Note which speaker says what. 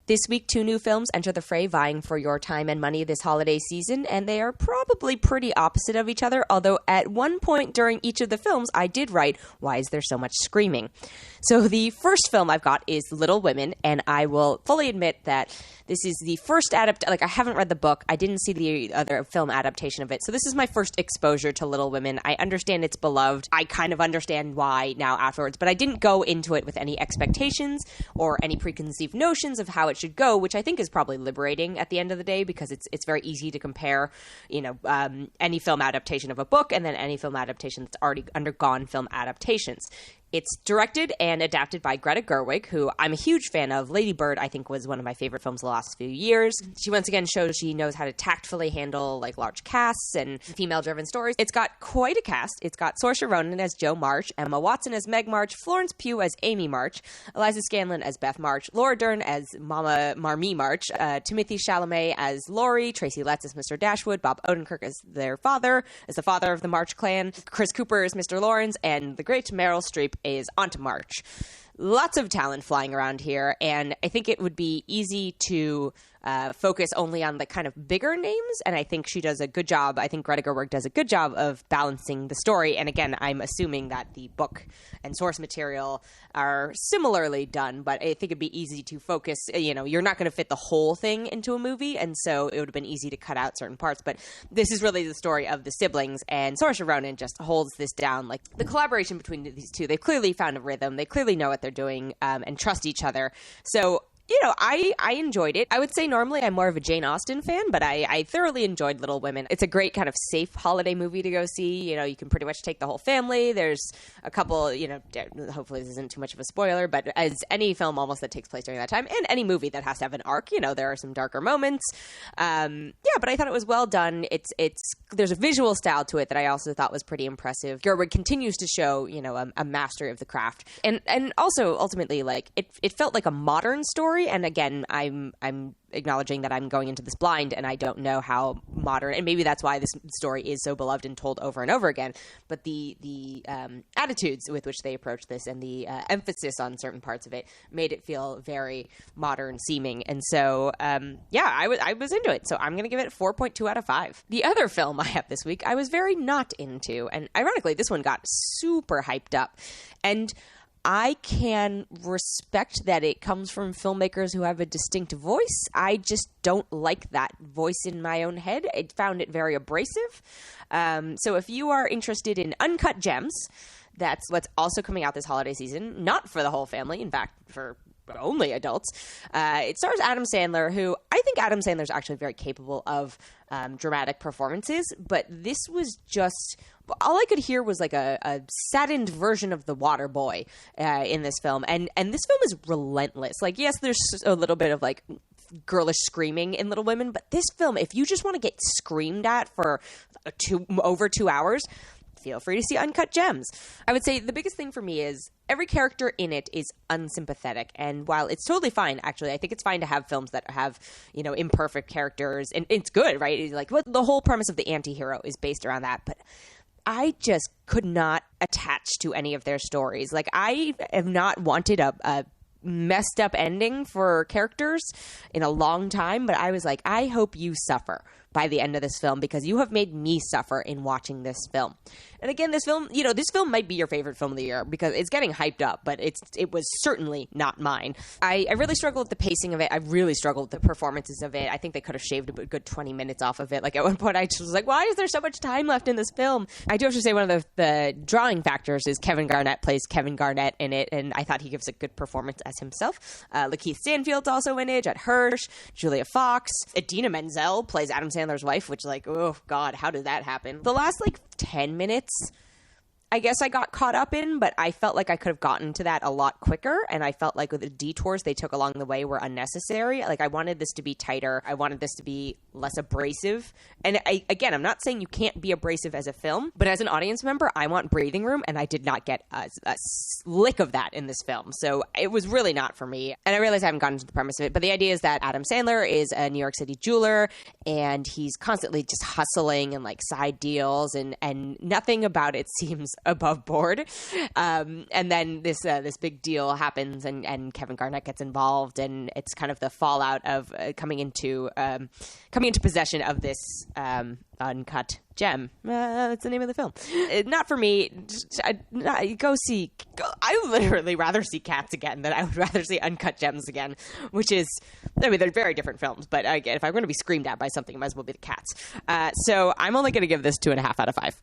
Speaker 1: This week, 2 new films enter the fray, vying for your time and money this holiday season, and they are probably pretty opposite of each other, although at one point during each of the films, I did write, why is there so much screaming? So the first film I've got is Little Women, and I will fully admit that this is the first I haven't read the book. I didn't see the other film adaptation of it. So this is my first exposure to Little Women. I understand it's beloved. I kind of understand why now afterwards, but I didn't go into it with any expectations or any preconceived notions of how it should go, which I think is probably liberating at the end of the day, because it's very easy to compare, any film adaptation of a book and then any film adaptation that's already undergone film adaptations. It's directed and adapted by Greta Gerwig, who I'm a huge fan of. Lady Bird, I think, was one of my favorite films the last few years. She once again shows she knows how to tactfully handle large casts and female-driven stories. It's got quite a cast. It's got Saoirse Ronan as Jo March, Emma Watson as Meg March, Florence Pugh as Amy March, Eliza Scanlen as Beth March, Laura Dern as Mama Marmee March, Timothee Chalamet as Laurie, Tracy Letts as Mr. Dashwood, Bob Odenkirk as their father, as the father of the March clan, Chris Cooper as Mr. Lawrence, and the great Meryl Streep is Aunt March. Lots of talent flying around here, and I think it would be easy to focus only on the kind of bigger names, and I think she does a good job. I think Greta Gerwig does a good job of balancing the story, and again, I'm assuming that the book and source material are similarly done, but I think it'd be easy to focus, you're not going to fit the whole thing into a movie, and so it would have been easy to cut out certain parts, but this is really the story of the siblings, and Saoirse Ronan just holds this down. The collaboration between these two, they've clearly found a rhythm, they clearly know what they're doing, and trust each other, so I enjoyed it. I would say normally I'm more of a Jane Austen fan, but I thoroughly enjoyed Little Women. It's a great kind of safe holiday movie to go see. You can pretty much take the whole family. There's a couple, hopefully this isn't too much of a spoiler, but as any film almost that takes place during that time, and any movie that has to have an arc, there are some darker moments. But I thought it was well done. There's a visual style to it that I also thought was pretty impressive. Gerwig continues to show, a mastery of the craft. And also, ultimately, it felt like a modern story. And again, I'm acknowledging that I'm going into this blind and I don't know how modern, and maybe that's why this story is so beloved and told over and over again, but the attitudes with which they approach this and the emphasis on certain parts of it made it feel very modern seeming. And so, I was into it. So I'm going to give it 4.2 out of 5. The other film I have this week, I was very not into, and ironically, this one got super hyped up. And I can respect that it comes from filmmakers who have a distinct voice. I just don't like that voice in my own head. I found it very abrasive. So if you are interested in Uncut Gems, that's what's also coming out this holiday season. Not for the whole family, in fact, for only adults. It stars Adam Sandler, who I think Adam Sandler is actually very capable of dramatic performances, but this was just... all I could hear was a saddened version of The Water Boy in this film. And this film is relentless. Yes, there's a little bit of girlish screaming in Little Women, but this film, if you just want to get screamed at for over 2 hours, feel free to see Uncut Gems. I would say the biggest thing for me is every character in it is unsympathetic. And while it's totally fine, actually, I think it's fine to have films that have, imperfect characters. And it's good, right? The whole premise of the anti-hero is based around that. But I just could not attach to any of their stories. I have not wanted a messed up ending for characters in a long time, but I was like, I hope you suffer by the end of this film, because you have made me suffer in watching this film. And again, this film might be your favorite film of the year because it's getting hyped up, but it was certainly not mine. I really struggled with the pacing of it. I really struggled with the performances of it. I think they could have shaved a good 20 minutes off of it. At one point, I just was like, why is there so much time left in this film? I do have to say one of the drawing factors is Kevin Garnett plays Kevin Garnett in it, and I thought he gives a good performance as himself. Lakeith Stanfield's also in it, Judd Hirsch, Julia Fox. Idina Menzel plays Adam Sandler's wife, which oh God, how did that happen? The last 10 minutes, I guess I got caught up in, but I felt like I could have gotten to that a lot quicker, and I felt like the detours they took along the way were unnecessary. I wanted this to be tighter. I wanted this to be less abrasive. And I'm not saying you can't be abrasive as a film, but as an audience member, I want breathing room, and I did not get a lick of that in this film. So it was really not for me. And I realize I haven't gotten into the premise of it, but the idea is that Adam Sandler is a New York City jeweler, and he's constantly just hustling and side deals, and nothing about it seems above board. And then this big deal happens, and Kevin Garnett gets involved, and it's kind of the fallout of coming into possession of this uncut gem. That's the name of the film. Not for me. Go see. I would literally rather see Cats again than I would rather see Uncut Gems again, which is, I mean, they're very different films, but again, if I'm going to be screamed at by something, it might as well be the Cats. So I'm only going to give this 2.5 out of 5.